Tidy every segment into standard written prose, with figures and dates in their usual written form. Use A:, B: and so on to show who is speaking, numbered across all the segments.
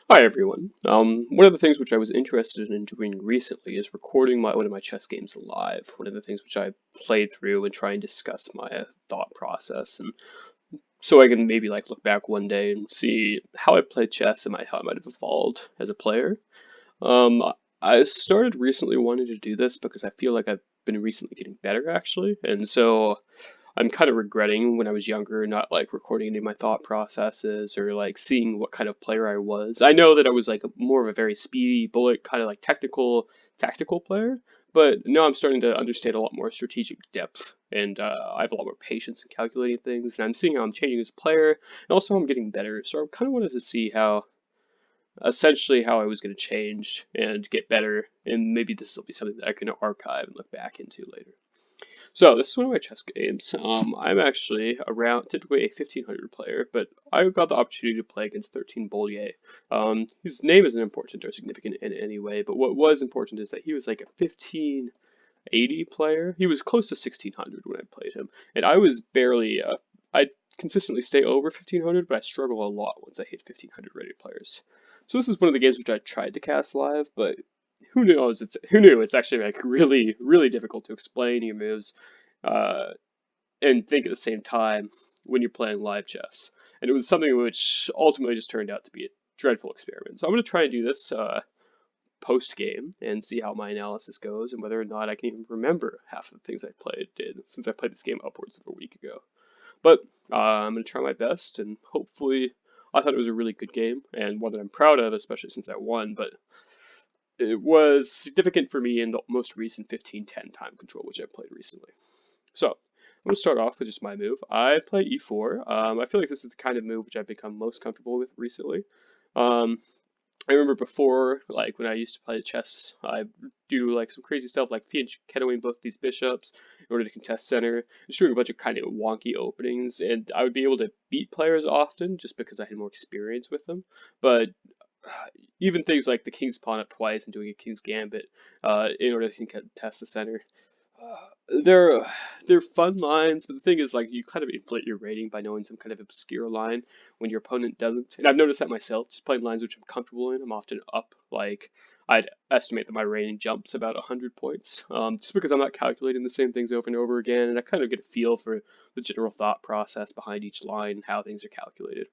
A: Hi everyone. One of the things which I was interested in doing recently is recording one of my chess games live. One of the things which I played through and try and discuss my thought process, and so I can maybe like look back one day and see how I played chess and how I might have evolved as a player. Um, I started recently wanting to do this because I feel like I've been recently getting better actually, and so I'm kind of regretting when I was younger not like recording any of my thought processes or like seeing what kind of player I was. I know that I was like more of a very speedy bullet kind of like technical tactical player, but now I'm starting to understand a lot more strategic depth and I have a lot more patience in calculating things and I'm seeing how I'm changing as a player and also how I'm getting better. So I kind of wanted to see how essentially how I was going to change and get better, and maybe this will be something that I can archive and look back into later. So this is one of my chess games. I'm actually around typically a 1500 player, but I got the opportunity to play against 13 Bollier. His name isn't important or significant in any way, but what was important is that he was like a 1580 player. He was close to 1600 when I played him, and I was barely. I consistently stay over 1500, but I struggle a lot once I hit 1500 rated players. So this is one of the games which I tried to cast live, but who knows? Who knew? It's actually like really, really difficult to explain your moves uh, and think at the same time when you're playing live chess. And it was something which ultimately just turned out to be a dreadful experiment. So I'm going to try and do this post game and see how my analysis goes and whether or not I can even remember half of the things I did since I played this game upwards of a week ago. But I'm going to try my best and hopefully. I thought it was a really good game and one that I'm proud of, especially since I won. But it was significant for me in the most recent 15-10 time control, which I played recently. So I'm going to start off with just my move. I play e4. I feel like this is the kind of move which I've become most comfortable with recently. Um, I remember before, like when I used to play chess, I do like some crazy stuff like Fiat Ketowing both these bishops in order to contest center, just doing a bunch of kind of wonky openings, and I would be able to beat players often just because I had more experience with them. But even things like the king's pawn up twice and doing a king's gambit in order to contest the center. They're they're fun lines, but the thing is, like, you kind of inflate your rating by knowing some kind of obscure line when your opponent doesn't. And I've noticed that myself, just playing lines which I'm comfortable in. I'm often up, like, I'd estimate that my rating jumps about 100 points, just because I'm not calculating the same things over and over again, and I kind of get a feel for the general thought process behind each line and how things are calculated,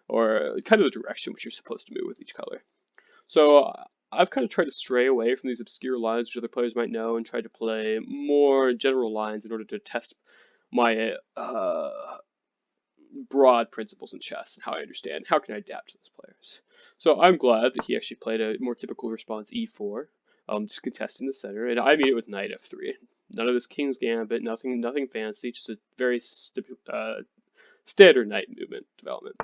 A: or kind of the direction which you're supposed to move with each color. So I've kind of tried to stray away from these obscure lines which other players might know and tried to play more general lines in order to test my broad principles in chess and how I understand how can I adapt to those players. So I'm glad that he actually played a more typical response e4, just contesting the center, and I meet it with knight f3. None of this king's gambit, nothing fancy, just a very standard knight movement development.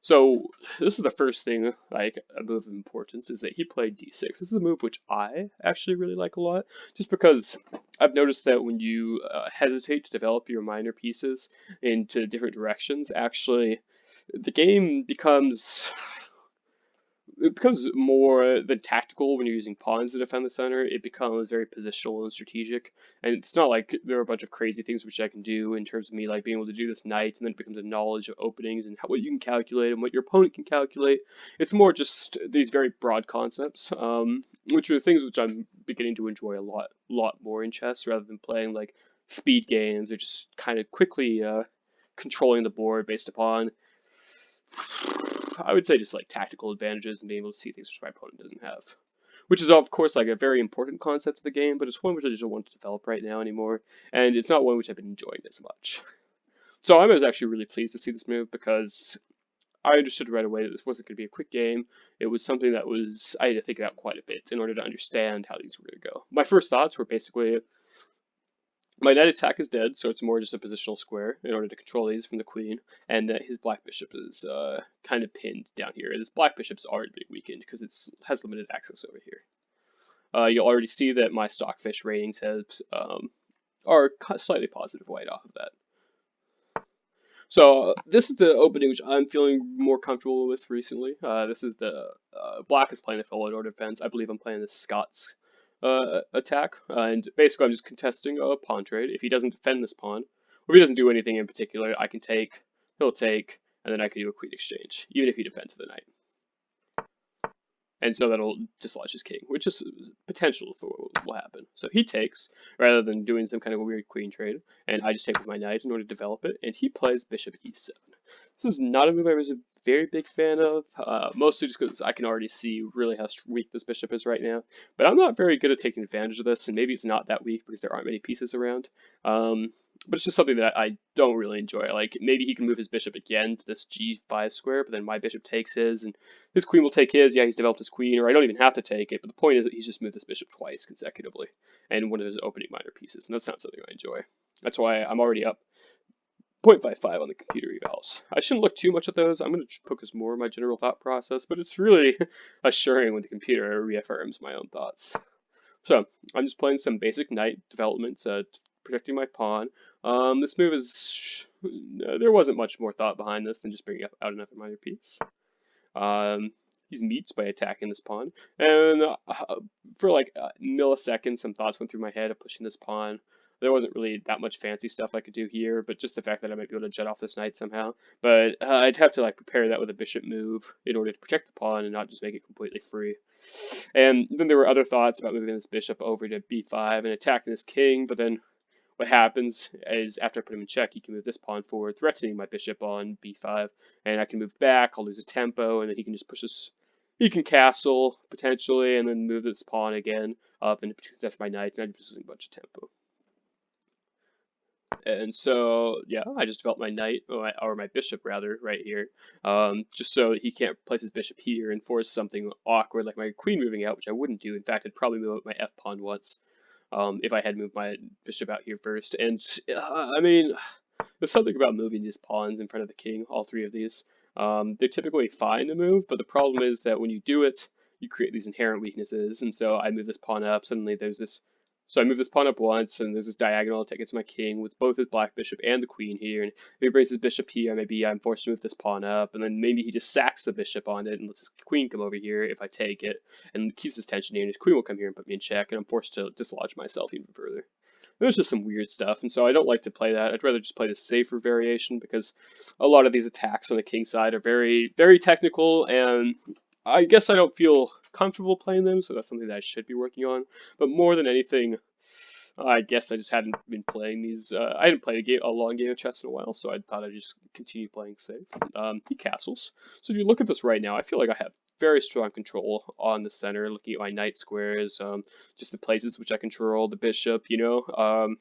A: So this is the first thing, like a move of importance, is that he played d6. This is a move which I actually really like a lot, just because I've noticed that when you hesitate to develop your minor pieces into different directions, actually the game becomes more than tactical when you're using pawns to defend the center. It becomes very positional and strategic. And it's not like there are a bunch of crazy things which I can do in terms of me like being able to do this knight, and then it becomes a knowledge of openings and what you can calculate and what your opponent can calculate. It's more just these very broad concepts, which are things which I'm beginning to enjoy lot more in chess rather than playing like speed games or just kind of quickly controlling the board based upon I would say just like tactical advantages and being able to see things which my opponent doesn't have. Which is of course like a very important concept of the game, but it's one which I just don't want to develop right now anymore, and it's not one which I've been enjoying as much. So I was actually really pleased to see this move because I understood right away that this wasn't going to be a quick game. It was something that was I had to think about quite a bit in order to understand how these were going to go. My first thoughts were basically my knight attack is dead, so it's more just a positional square in order to control these from the queen, and that his black bishop is kind of pinned down here. And his black bishop's already being weakened because it has limited access over here. You'll already see that my stockfish ratings are slightly positive white off of that. So this is the opening which I'm feeling more comfortable with recently. This is the black is playing the full order defense. I believe I'm playing the Scots attack, and basically I'm just contesting a pawn trade. If he doesn't defend this pawn, or if he doesn't do anything in particular, I can take, he'll take, and then I can do a queen exchange, even if he defends the knight. And so that'll dislodge his king, which is potential for what will happen. So he takes, rather than doing some kind of weird queen trade, and I just take with my knight in order to develop it, and he plays bishop e7. This is not a move I was a very big fan of, mostly just because I can already see really how weak this bishop is right now. But I'm not very good at taking advantage of this, and maybe it's not that weak because there aren't many pieces around. But it's just something that I don't really enjoy. Like, maybe he can move his bishop again to this g5 square, but then my bishop takes his, and his queen will take his. Yeah, he's developed his queen, or I don't even have to take it, but the point is that he's just moved this bishop twice consecutively, and one of his opening minor pieces, and that's not something I enjoy. That's why I'm already up 0.55 on the computer evals. I shouldn't look too much at those. I'm going to focus more on my general thought process, but it's really assuring when the computer reaffirms my own thoughts. So I'm just playing some basic knight development, protecting my pawn. This move is, there wasn't much more thought behind this than just bringing out another minor piece. He meets by attacking this pawn, and for like milliseconds, some thoughts went through my head of pushing this pawn. There wasn't really that much fancy stuff I could do here, but just the fact that I might be able to jet off this knight somehow. But I'd have to like prepare that with a bishop move in order to protect the pawn and not just make it completely free. And then there were other thoughts about moving this bishop over to b5 and attacking this king, but then what happens is after I put him in check, he can move this pawn forward, threatening my bishop on b5, and I can move back, I'll lose a tempo, and then he can just push this. He can castle, potentially, and then move this pawn again up, and that's my knight, and I'm just losing a bunch of tempo. And so, yeah, I just developed my knight, or my bishop rather, right here, just so that he can't place his bishop here and force something awkward like my queen moving out, which I wouldn't do. In fact, I'd probably move out my f pawn once, if I had moved my bishop out here first. And I mean, there's something about moving these pawns in front of the king, all three of these. They're typically fine to move, but the problem is that when you do it, you create these inherent weaknesses. And so I move this pawn up, suddenly there's this. So I move this pawn up once, and there's this diagonal to get to my king with both his black bishop and the queen here. And if he brings his bishop here, maybe I'm forced to move this pawn up, and then maybe he just sacks the bishop on it and lets his queen come over here if I take it, and keeps his tension here, and his queen will come here and put me in check, and I'm forced to dislodge myself even further. There's just some weird stuff, and so I don't like to play that. I'd rather just play the safer variation because a lot of these attacks on the king side are very, very technical, and I guess I don't feel comfortable playing them, so that's something that I should be working on. But more than anything, I guess I just hadn't been playing these. I hadn't played a long game of chess in a while, so I thought I'd just continue playing safe. He castles. So if you look at this right now, I feel like I have very strong control on the center, looking at my knight squares, just the places which I control, the bishop, you know.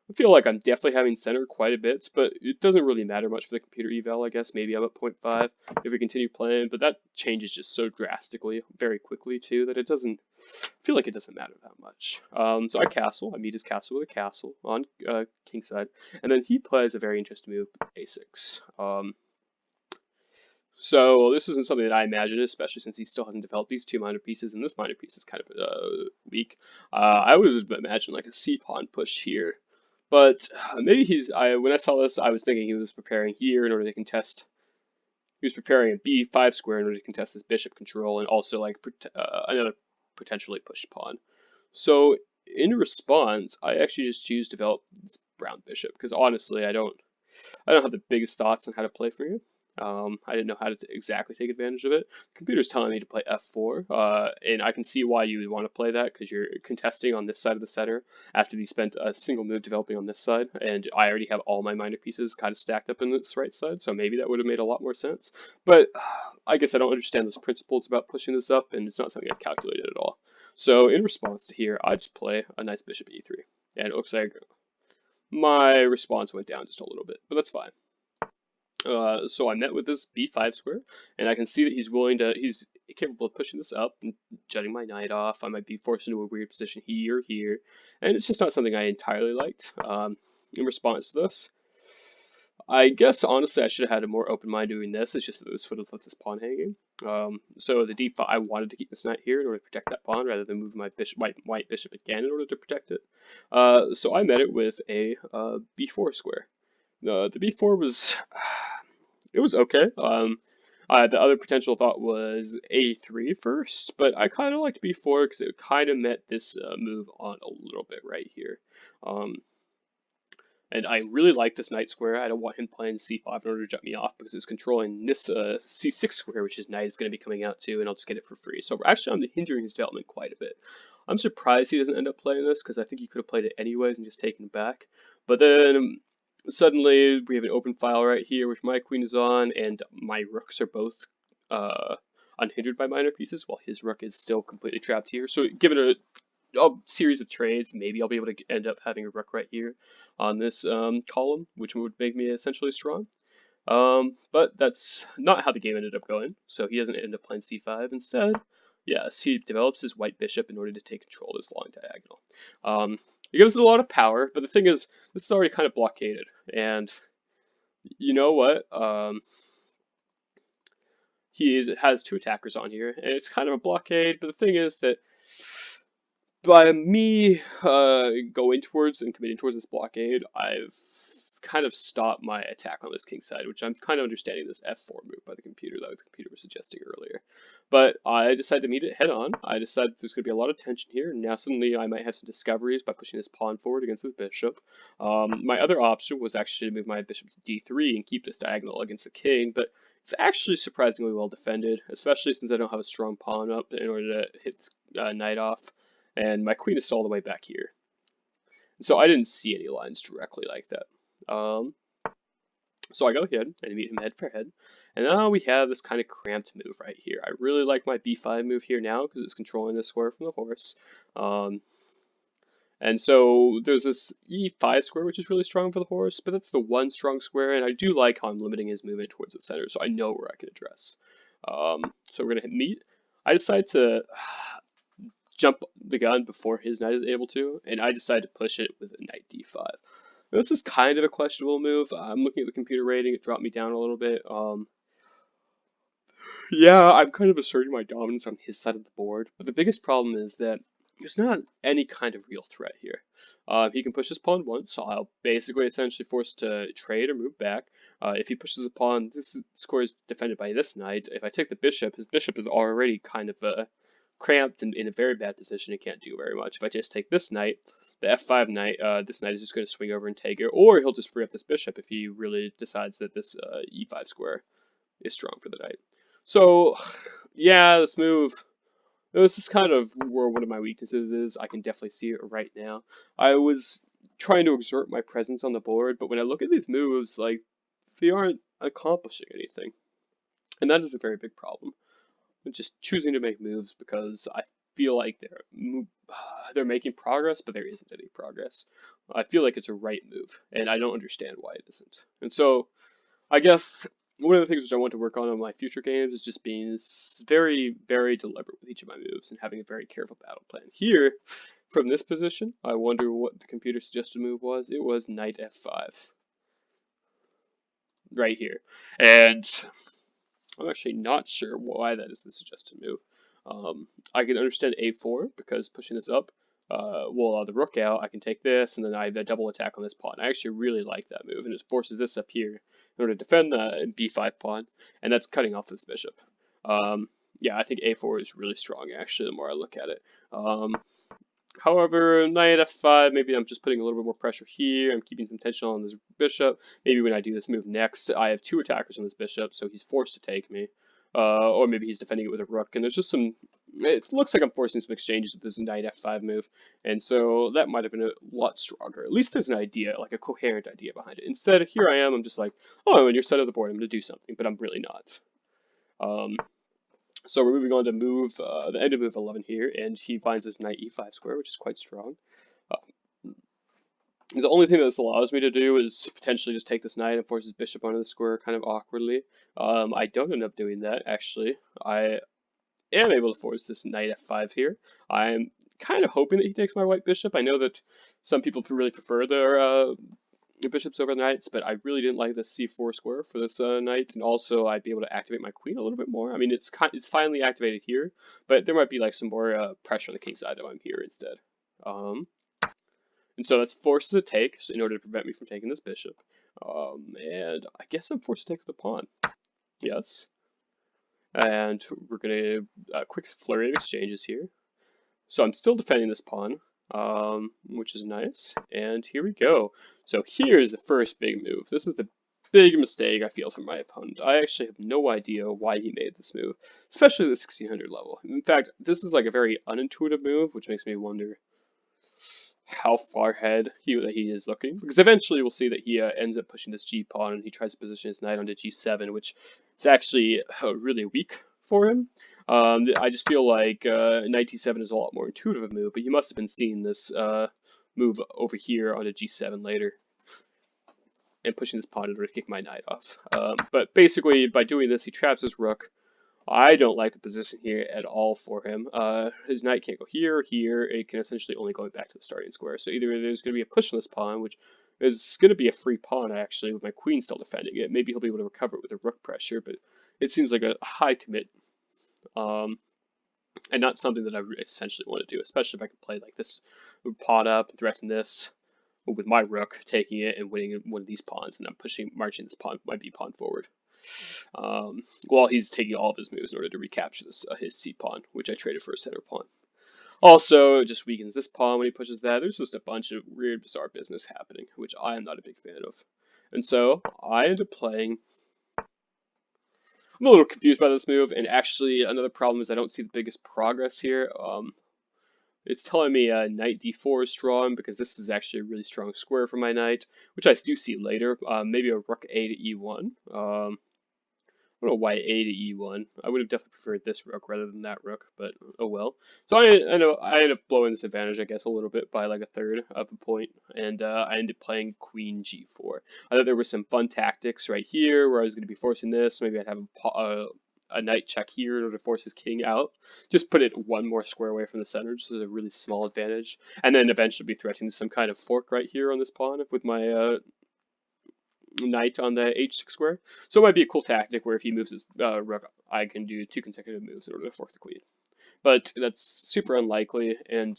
A: I feel like I'm definitely having center quite a bit, but it doesn't really matter much for the computer eval, I guess. Maybe I'm at 0.5 if we continue playing, but that changes just so drastically, very quickly too, that it doesn't feel like it doesn't matter that much. So I castle, I meet his castle with a castle on king side, and then he plays a very interesting move, a6. So this isn't something that I imagined, especially since he still hasn't developed these two minor pieces, and this minor piece is kind of weak. I would imagine like a c pawn push here. But maybe when I saw this, I was thinking he was preparing here in order to contest. He was preparing a b5 square in order to contest his bishop control and also like another potentially pushed pawn. So in response, I actually just choose to develop this brown bishop because honestly, I don't have the biggest thoughts on how to play for you. I didn't know how to exactly take advantage of it. The computer's telling me to play f4, and I can see why you would want to play that because you're contesting on this side of the center after you spent a single move developing on this side, and I already have all my minor pieces kind of stacked up in this right side, so maybe that would have made a lot more sense. But I guess I don't understand those principles about pushing this up, and it's not something I've calculated at all. So in response to here, I just play a nice bishop e3, and it looks like my response went down just a little bit, but that's fine. So I met with this b5 square, and I can see that he's capable of pushing this up and jutting my knight off. I might be forced into a weird position here or here, and it's just not something I entirely liked. In response to this, I guess honestly I should have had a more open mind doing this. It's just that this would have left this pawn hanging. So the d5, I wanted to keep this knight here in order to protect that pawn rather than move my white bishop again in order to protect it. So I met it with a b4 square. The b4 was it was okay. The other potential thought was a3 first, but I kind of liked b4 because it kind of met this move on a little bit right here. And I really like this knight square. I don't want him playing c5 in order to jump me off because it's controlling this c6 square, which his knight is going to be coming out to, and I'll just get it for free. So actually, I'm hindering his development quite a bit. I'm surprised he doesn't end up playing this because I think he could have played it anyways and just taken it back. But then suddenly we have an open file right here, which my queen is on, and my rooks are both unhindered by minor pieces, while his rook is still completely trapped here. So given a series of trades, maybe I'll be able to end up having a rook right here on this column, which would make me essentially strong. But that's not how the game ended up going, so he doesn't end up playing c5. Instead, yes, he develops his white bishop in order to take control of this long diagonal. It gives it a lot of power, but the thing is, this is already kind of blockaded, and you know what? He has two attackers on here, and it's kind of a blockade, but the thing is that by me going towards and committing towards this blockade, I've kind of stopped my attack on this king side, which I'm kind of understanding this f4 move by the computer that the computer was suggesting earlier. But I decided to meet it head on. I decided there's going to be a lot of tension here, and now suddenly I might have some discoveries by pushing this pawn forward against this bishop. My other option was actually to move my bishop to d3 and keep this diagonal against the king, but it's actually surprisingly well defended, especially since I don't have a strong pawn up in order to hit this knight off, and my queen is all the way back here. So I didn't see any lines directly like that. So I go ahead and meet him head for head, and now we have this kind of cramped move right here. I really like my b5 move here now because it's controlling the square from the horse. And so there's this e5 square, which is really strong for the horse, but that's the one strong square, and I do like how I'm limiting his movement towards the center, so I know where I can address. So we're going to hit meet. I decide to jump the gun before his knight is able to, and I decide to push it with a knight d5. This is kind of a questionable move. I'm looking at the computer rating, it dropped me down a little bit. Yeah, I'm kind of asserting my dominance on his side of the board, but the biggest problem is that there's not any kind of real threat here. He can push his pawn once, so I'll basically essentially forced to trade or move back. If he pushes the pawn, this square is defended by this knight. If I take the bishop, his bishop is already kind of cramped and in a very bad position. He can't do very much. If I just take this knight, the f5 knight, this knight is just going to swing over and take it, or he'll just free up this bishop if he really decides that this e5 square is strong for the knight. So, yeah, this is kind of where one of my weaknesses is. I can definitely see it right now. I was trying to exert my presence on the board, but when I look at these moves, like, they aren't accomplishing anything. And that is a very big problem. I'm just choosing to make moves because I feel like they're making progress, but there isn't any progress. I feel like it's a right move, and I don't understand why it isn't. And so, I guess one of the things which I want to work on in my future games is just being very, very deliberate with each of my moves and having a very careful battle plan. Here, from this position, I wonder what the computer suggested move was. It was knight f5. Right here. And I'm actually not sure why that is the suggested move. I can understand a4 because pushing this up will allow the rook out. I can take this, and then I have a double attack on this pawn. I actually really like that move, and it forces this up here in order to defend the b5 pawn, and that's cutting off this bishop. Yeah, I think a4 is really strong, actually, the more I look at it. However, knight f5, maybe I'm just putting a little bit more pressure here. I'm keeping some tension on this bishop. Maybe when I do this move next, I have two attackers on this bishop, so he's forced to take me. Or maybe he's defending it with a rook, and there's just some... It looks like I'm forcing some exchanges with this knight f5 move, and so that might have been a lot stronger. At least there's an idea, like a coherent idea behind it. Instead, here I am, I'm just like, oh, I'm on your side of the board, I'm going to do something, but I'm really not. So we're moving on to the end of move 11 here, and he finds this knight e5 square, which is quite strong. The only thing that this allows me to do is potentially just take this knight and force his bishop onto the square kind of awkwardly. I don't end up doing that, actually. I am able to force this knight f5 here. I'm kind of hoping that he takes my white bishop. I know that some people really prefer their bishops over the knights, but I really didn't like the c4 square for this knight, and also I'd be able to activate my queen a little bit more. I mean, it's finally activated here, but there might be like some more pressure on the king side if I'm here instead. And so that's forces a take in order to prevent me from taking this bishop. And I guess I'm forced to take the pawn. Yes. And we're going to quick flurry of exchanges here. So I'm still defending this pawn. which is nice. And here we go. So here's the first big move. This is the big mistake I feel from my opponent. I actually have no idea why he made this move, especially at the 1600 level. In fact, this is like a very unintuitive move, which makes me wonder how far ahead he is looking. Because eventually we'll see that he ends up pushing this G pawn and he tries to position his knight onto G7, which is actually really weak for him. I just feel like knight T7 is a lot more intuitive a move, but you must have been seeing this move over here onto G7 later and pushing this pawn in order to kick my knight off. But basically, by doing this, he traps his rook. I don't like the position here at all for him. His knight can't go here or here. It can essentially only go back to the starting square. So either there's going to be a push on this pawn, which is going to be a free pawn actually, with my queen still defending it. Maybe he'll be able to recover it with a rook pressure, but it seems like a high commit, and not something that I essentially want to do, especially if I can play like this pawn up and threaten this with my rook taking it and winning one of these pawns, and I'm marching this pawn, my b pawn forward. While he's taking all of his moves in order to recapture this, his c pawn, which I traded for a center pawn. Also, it just weakens this pawn when he pushes that. There's just a bunch of weird, bizarre business happening, which I am not a big fan of. And so, I end up playing. I'm a little confused by this move, and actually, another problem is I don't see the biggest progress here. It's telling me knight d4 is strong because this is actually a really strong square for my knight, which I do see later. Maybe a rook a to e1. I don't know why a to e1. I would have definitely preferred this rook rather than that rook, but oh well. So I know I ended up blowing this advantage, I guess, a little bit by like a third of a point, and I ended up playing queen g4. I thought there were some fun tactics right here where I was going to be forcing this. Maybe I'd have a knight check here in order to force his king out. Just put it one more square away from the center, just as a really small advantage, and then eventually be threatening some kind of fork right here on this pawn with my knight on the h6 square. So it might be a cool tactic where if he moves his rook, I can do 2 consecutive moves in order to fork the queen. But that's super unlikely, and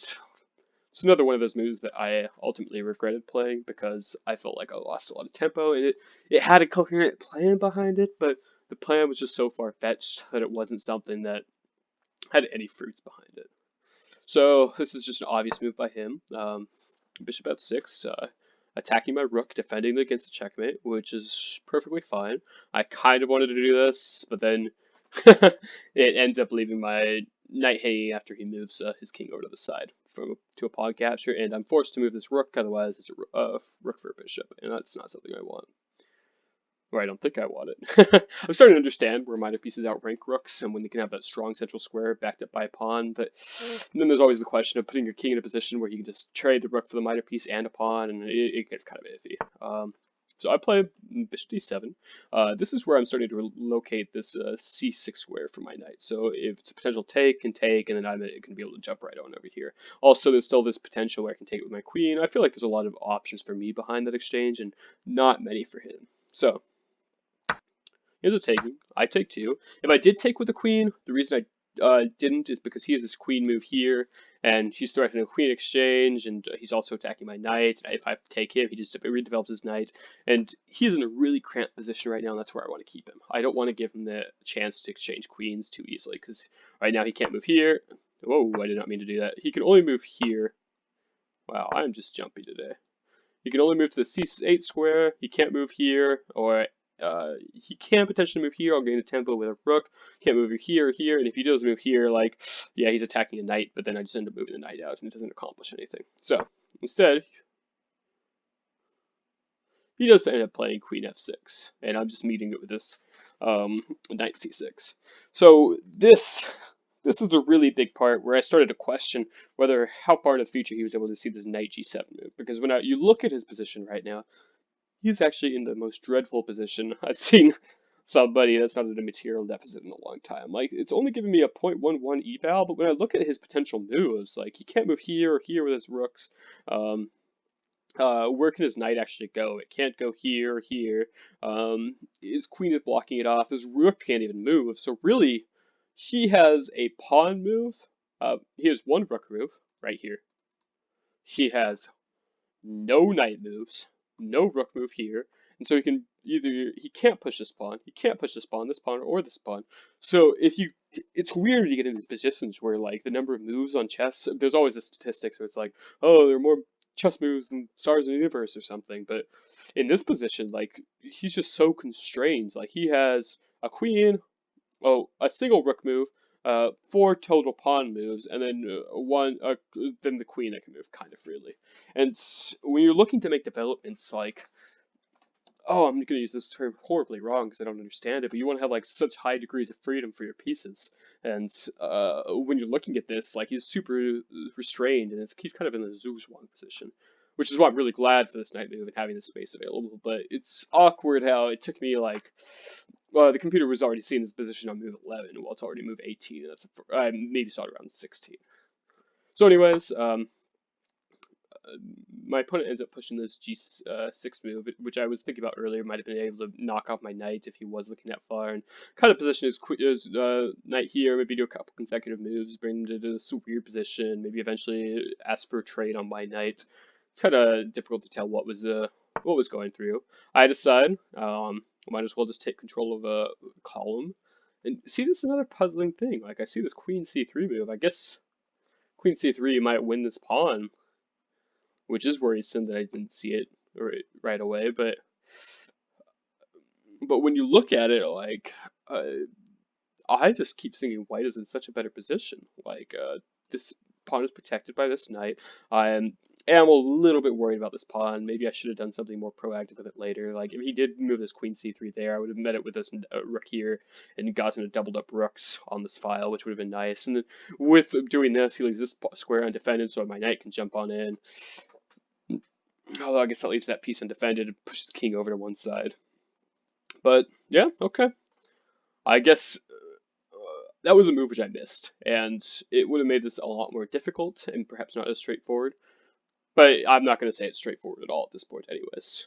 A: it's another one of those moves that I ultimately regretted playing because I felt like I lost a lot of tempo, and it had a coherent plan behind it, but the plan was just so far-fetched that it wasn't something that had any fruits behind it. So this is just an obvious move by him. Bishop f6, attacking my rook, defending against the checkmate, which is perfectly fine. I kind of wanted to do this, but then it ends up leaving my knight hanging after he moves his king over to the side to a pawn capture, and I'm forced to move this rook, otherwise it's a rook for a bishop, and that's not something I want. Or I don't think I want it. I'm starting to understand where minor pieces outrank rooks and when they can have that strong central square backed up by a pawn, but then there's always the question of putting your king in a position where you can just trade the rook for the minor piece and a pawn, and it gets kind of iffy. So I play bishop d7. This is where I'm starting to locate this c6 square for my knight. So if it's a potential take, and then I'm going to be able to jump right on over here. Also, there's still this potential where I can take it with my queen. I feel like there's a lot of options for me behind that exchange, and not many for him. So here's a taking. I take 2. If I did take with the queen, the reason I didn't is because he has this queen move here, and he's threatening a queen exchange, and he's also attacking my knight. If I take him, he just redevelops his knight, and he's in a really cramped position right now, and that's where I want to keep him. I don't want to give him the chance to exchange queens too easily, because right now he can't move here. Whoa, I did not mean to do that. He can only move here. Wow, I'm just jumpy today. He can only move to the c8 square. He can't move here, or he can potentially move here. I'll gain a tempo with a rook. Can't move here or here, and if he does move here, like, yeah, he's attacking a knight, but then I just end up moving the knight out, and it doesn't accomplish anything. So, instead, he does end up playing queen f6, and I'm just meeting it with this knight c6. So this is the really big part where I started to question whether how far into the future he was able to see this knight g7 move, because when you look at his position right now, he's actually in the most dreadful position I've seen somebody that's not in a material deficit in a long time. Like, it's only giving me a 0.11 eval, but when I look at his potential moves, like, he can't move here or here with his rooks. Where can his knight actually go? It can't go here or here. His queen is blocking it off. His rook can't even move. So really, he has a pawn move. He has one rook move right here. He has no knight moves, no rook move here, and so he can either he can't push this pawn, he can't push this pawn, or this pawn. So if you, it's weird to get in these positions where like the number of moves on chess, there's always a statistic, so it's like, oh, there are more chess moves than stars in the universe or something. But in this position, like he's just so constrained. Like he has a queen, oh, a single rook move, four total pawn moves, and then then the queen that can move kind of freely. And when you're looking to make developments like, oh, I'm going to use this term horribly wrong because I don't understand it, but you want to have like such high degrees of freedom for your pieces. And when you're looking at this, like he's super restrained, and he's kind of in the Zugzwang position, which is why I'm really glad for this knight move and having this space available. But it's awkward how it took me like, well, the computer was already seeing this position on move 11, while it's already move 18, and that's I maybe saw it around 16. So, anyways, my opponent ends up pushing this G6 move, which I was thinking about earlier. Might have been able to knock off my knight if he was looking that far, and kind of position his knight here, maybe do a couple consecutive moves, bring him to this weird position, maybe eventually ask for a trade on my knight. It's kind of difficult to tell what was going through. I decide, might as well just take control of a column. And see, this is another puzzling thing. Like, I see this queen c3 move. I guess queen c3 might win this pawn, which is worrisome that I didn't see it right away. But when you look at it, like I just keep thinking white is in such a better position. Like this pawn is protected by this knight. I am a little bit worried about this pawn. Maybe I should have done something more proactive with it later. Like if he did move this queen c3 there, I would have met it with this rook here and gotten a doubled up rooks on this file, which would have been nice. And then with doing this, he leaves this square undefended, so my knight can jump on in. Although I guess that leaves that piece undefended and pushes the king over to one side. But yeah, okay. I guess that was a move which I missed, and it would have made this a lot more difficult and perhaps not as straightforward. But I'm not going to say it's straightforward at all at this point, anyways.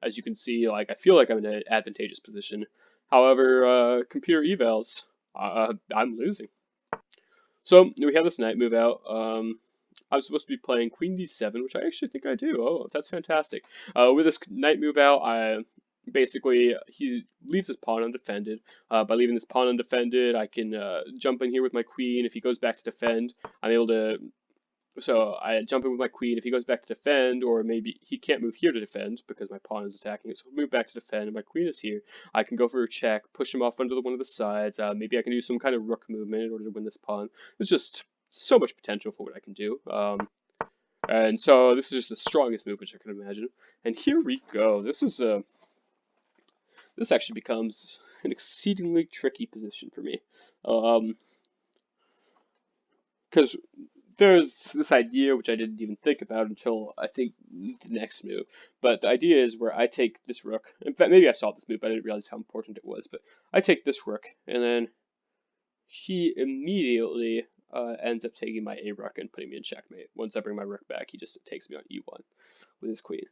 A: As you can see, like I feel like I'm in an advantageous position. However, computer evals, I'm losing. So we have this knight move out. I was supposed to be playing queen d7, which I actually think I do. Oh, that's fantastic. With this knight move out, basically he leaves his pawn undefended. By leaving this pawn undefended, I can jump in here with my queen. If he goes back to defend, I'm able to. So I jump in with my queen. If he goes back to defend, or maybe he can't move here to defend because my pawn is attacking it, so I'll move back to defend, and my queen is here. I can go for a check, push him off under one of the sides. Maybe I can do some kind of rook movement in order to win this pawn. There's just so much potential for what I can do. And so this is just the strongest move which I can imagine. And here we go. This actually becomes an exceedingly tricky position for me. Because there's this idea which I didn't even think about until I think the next move. But the idea is where I take this rook. In fact, maybe I saw this move, but I didn't realize how important it was. But I take this rook, and then he immediately ends up taking my a rook and putting me in checkmate. Once I bring my rook back, he just takes me on e1 with his queen.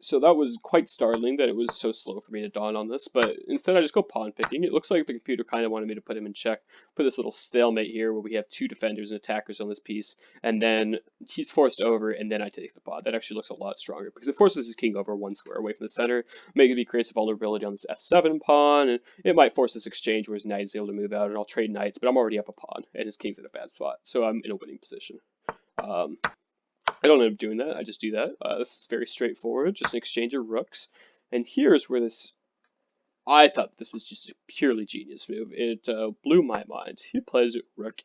A: So that was quite startling that it was so slow for me to dawn on this, but instead I just go pawn picking. It looks like the computer kind of wanted me to put him in check, put this little stalemate here where we have two defenders and attackers on this piece, and then he's forced over, and then I take the pawn. That actually looks a lot stronger because it forces his king over one square away from the center, maybe he creates a vulnerability on this f7 pawn, and it might force this exchange where his knight is able to move out, and I'll trade knights, but I'm already up a pawn, and his king's in a bad spot, so I'm in a winning position. I don't end up doing that. I just do that. This is very straightforward, just an exchange of rooks. And here's where I thought this was just a purely genius move. It blew my mind. He plays rook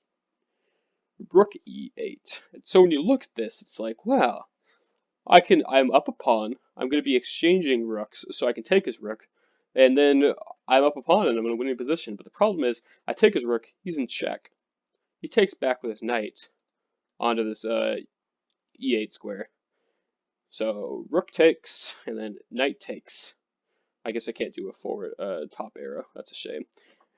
A: e8. And so when you look at this, it's like, wow, I'm up a pawn. I'm going to be exchanging rooks, so I can take his rook. And then I'm up a pawn, and I'm in a winning position. But the problem is, I take his rook, he's in check. He takes back with his knight onto this e8 square. So rook takes, and then knight takes. I guess I can't do a forward top arrow. That's a shame.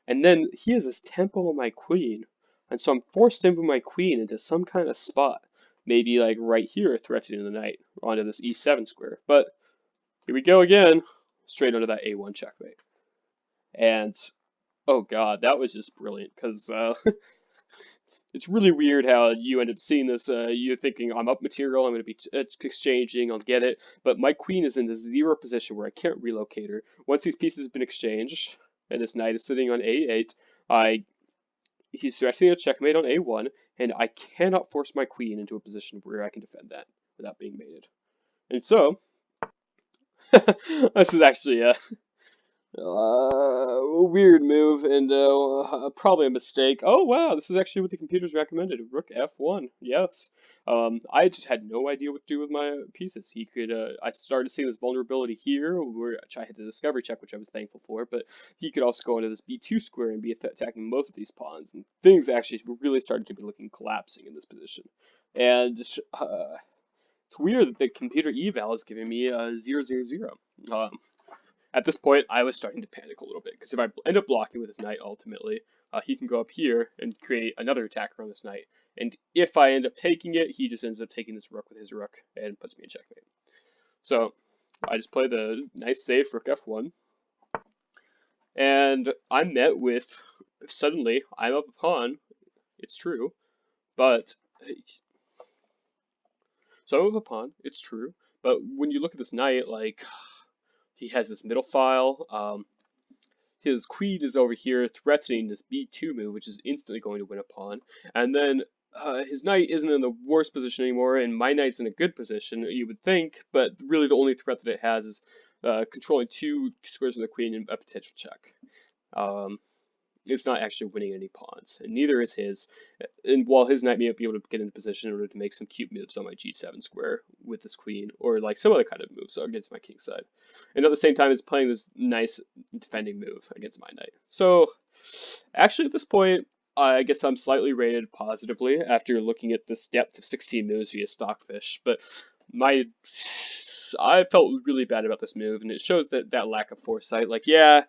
A: And then he has this tempo on my queen, and so I'm forced to move my queen into some kind of spot. Maybe like right here, threatening the knight onto this e7 square. But here we go again, straight onto that a1 checkmate. And oh god, that was just brilliant because It's really weird how you end up seeing this. You're thinking, I'm up material, I'm going to be exchanging, I'll get it. But my queen is in the zero position where I can't relocate her. Once these pieces have been exchanged, and this knight is sitting on a8, he's threatening a checkmate on a1, and I cannot force my queen into a position where I can defend that without being mated. And so, this is actually a weird move and probably a mistake. Oh wow, this is actually what the computers recommended. Rook f1. Yes. I just had no idea what to do with my pieces. He could. I started seeing this vulnerability here, which I had the discovery check, which I was thankful for. But he could also go into this b2 square and be attacking both of these pawns, and things actually really started to be looking collapsing in this position. And it's weird that the computer eval is giving me a 0, 0, 0. At this point, I was starting to panic a little bit, because if I end up blocking with his knight, ultimately, he can go up here and create another attacker on this knight. And if I end up taking it, he just ends up taking this rook with his rook and puts me in checkmate. So I just play the nice safe rook f1, and I'm met with, suddenly, I'm up a pawn, it's true, but, so I'm up a pawn, it's true, but when you look at this knight, like, he has this middle file, his queen is over here threatening this b2 move, which is instantly going to win a pawn. And then his knight isn't in the worst position anymore, and my knight's in a good position, you would think, but really the only threat that it has is controlling 2 squares with the queen and a potential check. It's not actually winning any pawns, and neither is his. And while his knight may be able to get into position in order to make some cute moves on my g7 square with this queen, or like some other kind of moves against my king side, and at the same time, it's playing this nice defending move against my knight. So, actually, at this point, I guess I'm slightly rated positively after looking at this depth of 16 moves via Stockfish, but I felt really bad about this move, and it shows that lack of foresight. Like, yeah,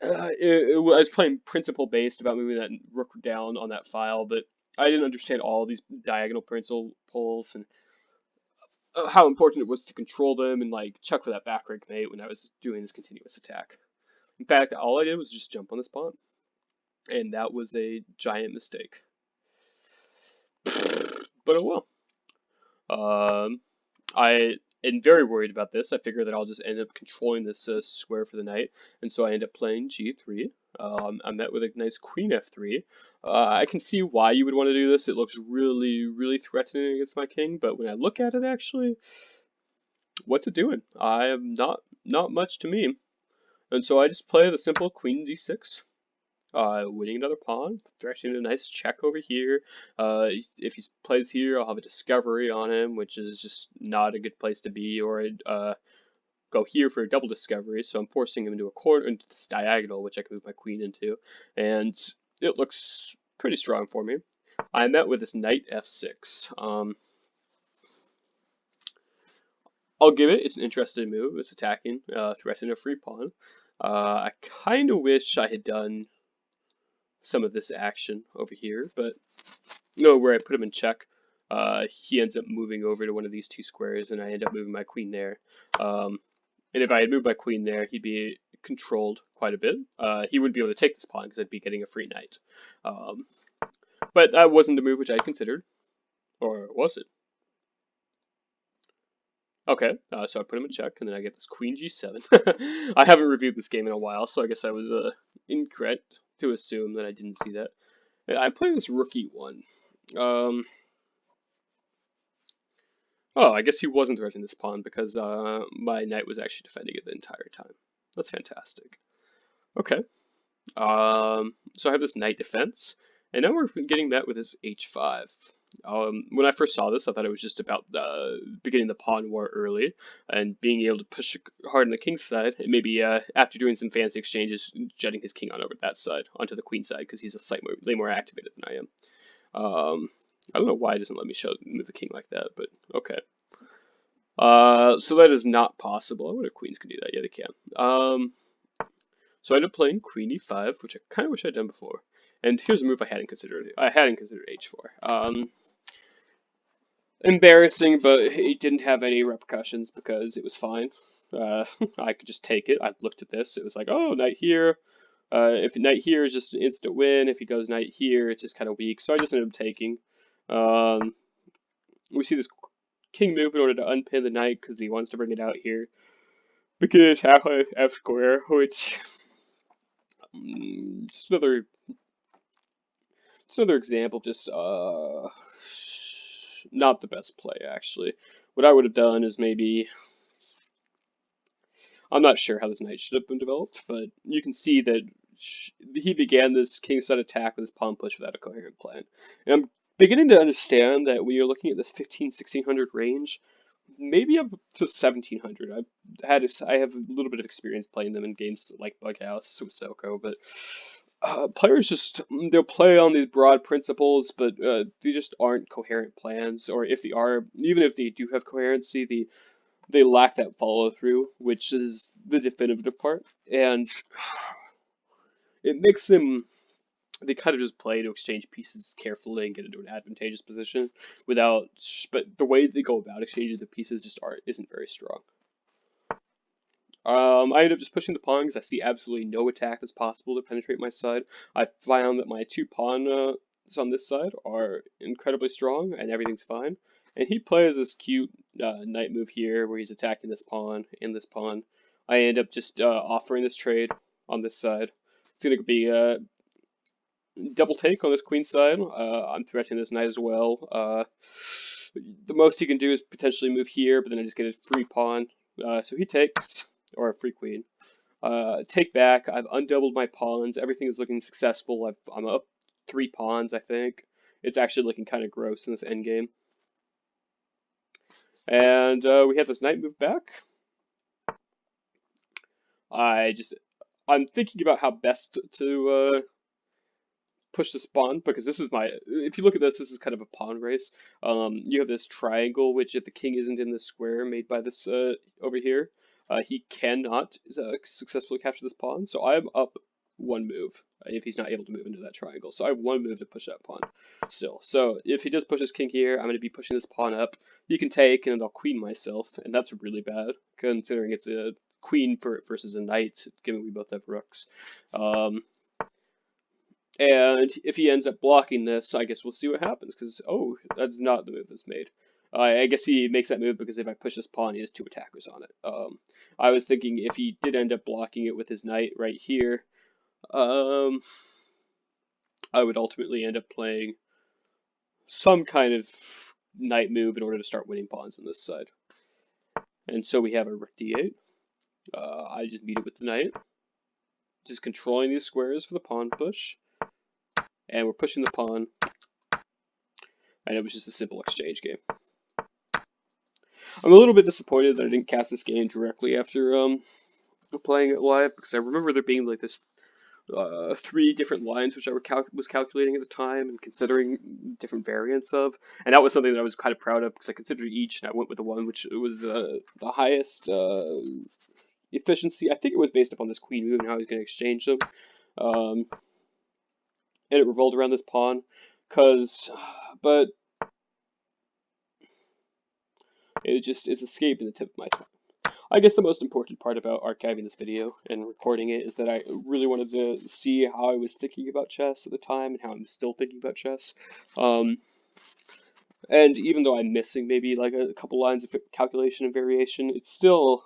A: I was playing principle based about moving that rook down on that file, but I didn't understand all these diagonal principles and how important it was to control them and like check for that back rank mate when I was doing this continuous attack. In fact, all I did was just jump on this pawn, and that was a giant mistake. But oh well. I am very worried about this. I figure that I'll just end up controlling this square for the knight, and so I end up playing g3. I'm met with a nice queen f3. I can see why you would want to do this. It looks really, really threatening against my king, but when I look at it, actually, what's it doing? I am not much to me, and so I just play the simple queen d6. Winning another pawn, threatening a nice check over here. If he plays here, I'll have a discovery on him, which is just not a good place to be, or I'd go here for a double discovery, so I'm forcing him into a corner, into this diagonal, which I can move my queen into, and it looks pretty strong for me. I met with this knight f6. I'll give it, it's an interesting move, it's attacking, threatening a free pawn. I kind of wish I had done some of this action over here, but where I put him in check, he ends up moving over to one of these 2 squares, and I end up moving my queen there. And if I had moved my queen there, he'd be controlled quite a bit. He wouldn't be able to take this pawn because I'd be getting a free knight. But that wasn't the move which I considered, or was it? Okay, so I put him in check, and then I get this queen g7. I haven't reviewed this game in a while, so I guess I was incorrect to assume that I didn't see that. I play this rook e1. Oh, I guess he wasn't threatening this pawn because my knight was actually defending it the entire time. That's fantastic. Okay. So I have this knight defense, and now we're getting met with this h5. When I first saw this, I thought it was just about beginning the pawn war early and being able to push hard on the king's side, and maybe after doing some fancy exchanges, jetting his king on over that side onto the queen side because he's a slightly more activated than I am. I don't know why it doesn't let me move the king like that, but okay. So that is not possible. I wonder if queens can do that. Yeah, they can. So I ended up playing queen e5, which I kind of wish I'd done before. And here's a move I hadn't considered. I hadn't considered h4. Embarrassing, but it didn't have any repercussions because it was fine. I could just take it. I looked at this. It was like, oh, knight here. If knight here is just an instant win, if he goes knight here, it's just kind of weak. So I just ended up taking. Um, we see this king move in order to unpin the knight because he wants to bring it out here. Begin attack on F square, which just another example of just not the best play actually. What I would have done is maybe I'm not sure how this knight should have been developed, but you can see that he began this kingside attack with his pawn push without a coherent plan. And I'm beginning to understand that when you're looking at this 1600 range, maybe up to 1700. I have a little bit of experience playing them in games like Bughouse with Soko, but players just they'll play on these broad principles, but they just aren't coherent plans. Or if they are, even if they do have coherency, they lack that follow through, which is the definitive part, and it makes them. They kind of just play to exchange pieces carefully and get into an advantageous position without. But the way they go about exchanging the pieces just isn't very strong. I end up just pushing the pawn because I see absolutely no attack that's possible to penetrate my side. I found that my two pawns on this side are incredibly strong and everything's fine. And he plays this cute knight move here where he's attacking this pawn and this pawn. I end up just offering this trade on this side. It's going to be a double take on this queen side. I'm threatening this knight as well. The most he can do is potentially move here, but then I just get a free pawn. So he takes, or a free queen. Take back. I've undoubled my pawns. Everything is looking successful. I'm up 3 pawns, I think. It's actually looking kind of gross in this endgame. And we have this knight move back. I'm thinking about how best to push this pawn because this is if you look at this is kind of a pawn race. You have this triangle, which if the king isn't in the square made by this over here, he cannot successfully capture this pawn. So I'm up 1 move if he's not able to move into that triangle. So I have 1 move to push that pawn still. So if he does push his king here, I'm going to be pushing this pawn up. You can take and I'll queen myself, and that's really bad considering it's a queen versus a knight, given we both have rooks. And if he ends up blocking this, I guess we'll see what happens, because, oh, that's not the move that's made. I guess he makes that move because if I push this pawn, he has 2 attackers on it. I was thinking if he did end up blocking it with his knight right here, I would ultimately end up playing some kind of knight move in order to start winning pawns on this side. And so we have a rook d8. I just meet it with the knight, just controlling these squares for the pawn push. And we're pushing the pawn, and it was just a simple exchange game. I'm a little bit disappointed that I didn't cast this game directly after playing it live, because I remember there being like this 3 different lines which I was calculating at the time and considering different variants of, and that was something that I was kind of proud of because I considered each, and I went with the one which was the highest efficiency. I think it was based upon this queen move and how I was going to exchange them. And it revolved around this pawn, but it's escaping the tip of my tongue. I guess the most important part about archiving this video and recording it is that I really wanted to see how I was thinking about chess at the time and how I'm still thinking about chess. And even though I'm missing maybe like a couple lines of calculation and variation, it's still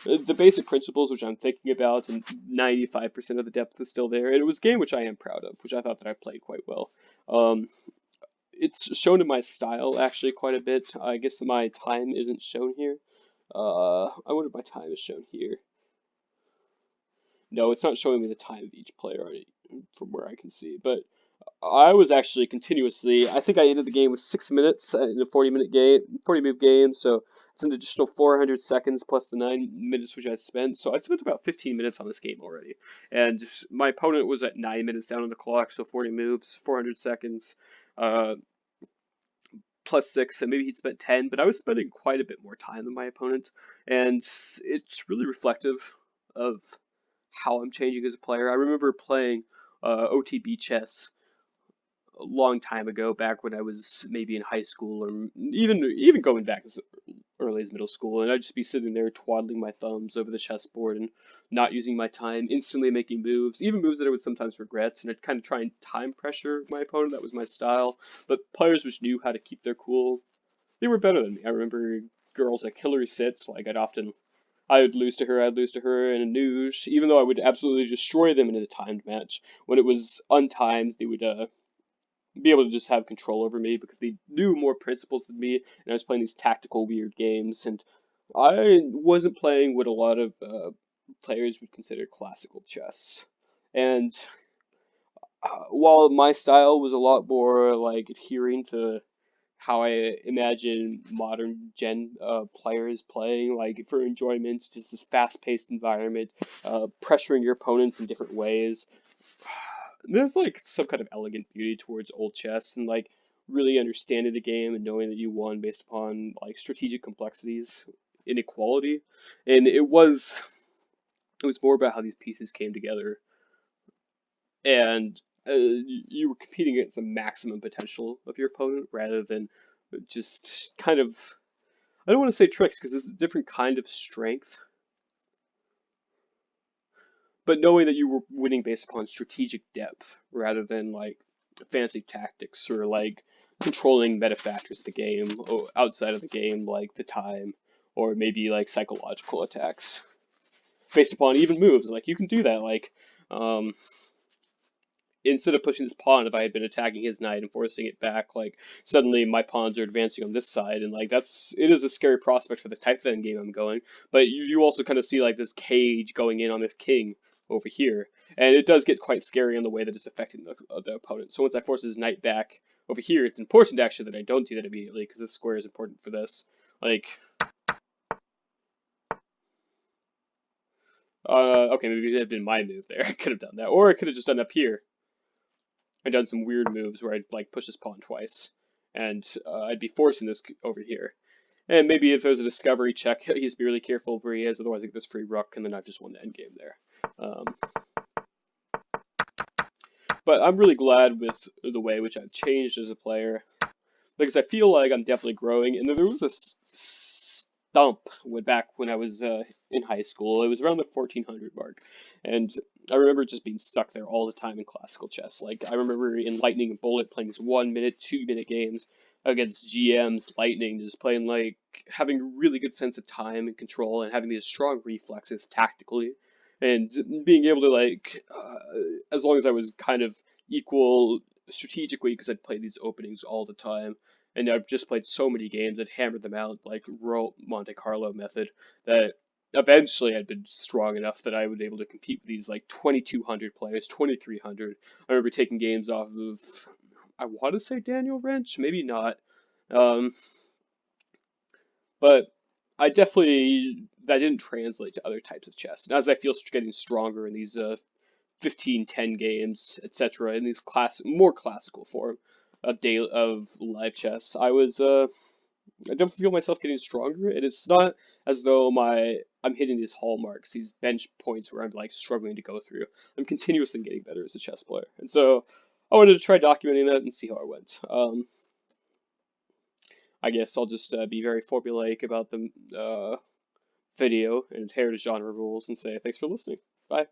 A: the basic principles which I'm thinking about, and 95% of the depth is still there. And it was a game which I am proud of, which I thought that I played quite well. It's shown in my style actually quite a bit. I guess my time isn't shown here. I wonder if my time is shown here. No, it's not showing me the time of each player from where I can see, but I was actually continuously. I think I ended the game with 6 minutes in a 40-minute game, 40-move game. So it's an additional 400 seconds plus the 9 minutes which I spent. So I spent about 15 minutes on this game already, and my opponent was at 9 minutes down on the clock. So 40 moves, 400 seconds, plus 6, and maybe he'd spent 10. But I was spending quite a bit more time than my opponent, and it's really reflective of how I'm changing as a player. I remember playing OTB chess a long time ago, back when I was maybe in high school, or even going back as early as middle school, and I'd just be sitting there twaddling my thumbs over the chessboard and not using my time, instantly making moves, even moves that I would sometimes regret, and I'd kind of try and time pressure my opponent. That was my style. But players which knew how to keep their cool, they were better than me. I remember girls like Hillary Sitz, like I would lose to her, I'd lose to her in a news, even though I would absolutely destroy them in a timed match. When it was untimed, they would be able to just have control over me because they knew more principles than me, and I was playing these tactical weird games, and I wasn't playing what a lot of players would consider classical chess. And while my style was a lot more like adhering to how I imagine modern gen players playing, like for enjoyment, just this fast-paced environment, pressuring your opponents in different ways. There's like some kind of elegant beauty towards old chess and like really understanding the game and knowing that you won based upon like strategic complexities, inequality, and it was more about how these pieces came together and you were competing against the maximum potential of your opponent rather than just kind of, I don't want to say tricks because it's a different kind of strength, but knowing that you were winning based upon strategic depth rather than like fancy tactics or like controlling meta factors of the game or outside of the game like the time or maybe like psychological attacks based upon even moves. Like you can do that. Like um, instead of pushing this pawn, if I had been attacking his knight and forcing it back, like suddenly my pawns are advancing on this side, and like it is a scary prospect for the type of endgame I'm going. But you also kind of see like this cage going in on this king over here, and it does get quite scary in the way that it's affecting the opponent. So once I force his knight back over here, it's important actually that I don't do that immediately because this square is important for this. Like, okay, maybe it had been my move there. I could have done that, or I could have just done up here. I'd done some weird moves where I'd like push his pawn twice, and I'd be forcing this over here. And maybe if there's a discovery check, he's be really careful where he is, otherwise I get this free rook, and then I've just won the endgame there. But I'm really glad with the way which I've changed as a player, because I feel like I'm definitely growing. And there was a stump back when I was in high school. It was around the 1400 mark, and I remember just being stuck there all the time in classical chess. Like I remember in Lightning and Bullet playing these 1 minute, 2 minute games against GMs, Lightning, just playing like having a really good sense of time and control, and having these strong reflexes tactically, and being able to like, as long as I was kind of equal strategically, because I'd play these openings all the time and I've just played so many games and hammered them out like Royal Monte Carlo method that eventually I'd been strong enough that I would be able to compete with these like 2200 players, 2300. I remember taking games off of, I want to say Daniel Wrench, maybe not, um, but I definitely that didn't translate to other types of chess. And as I feel getting stronger in these 15, 10 games, etc., in these more classical form of live chess, I don't feel myself getting stronger, and it's not as though I'm hitting these hallmarks, these bench points where I'm like struggling to go through. I'm continuously getting better as a chess player, and so I wanted to try documenting that and see how it went. I guess I'll just be very formulaic about the video and adhere to genre rules and say thanks for listening. Bye.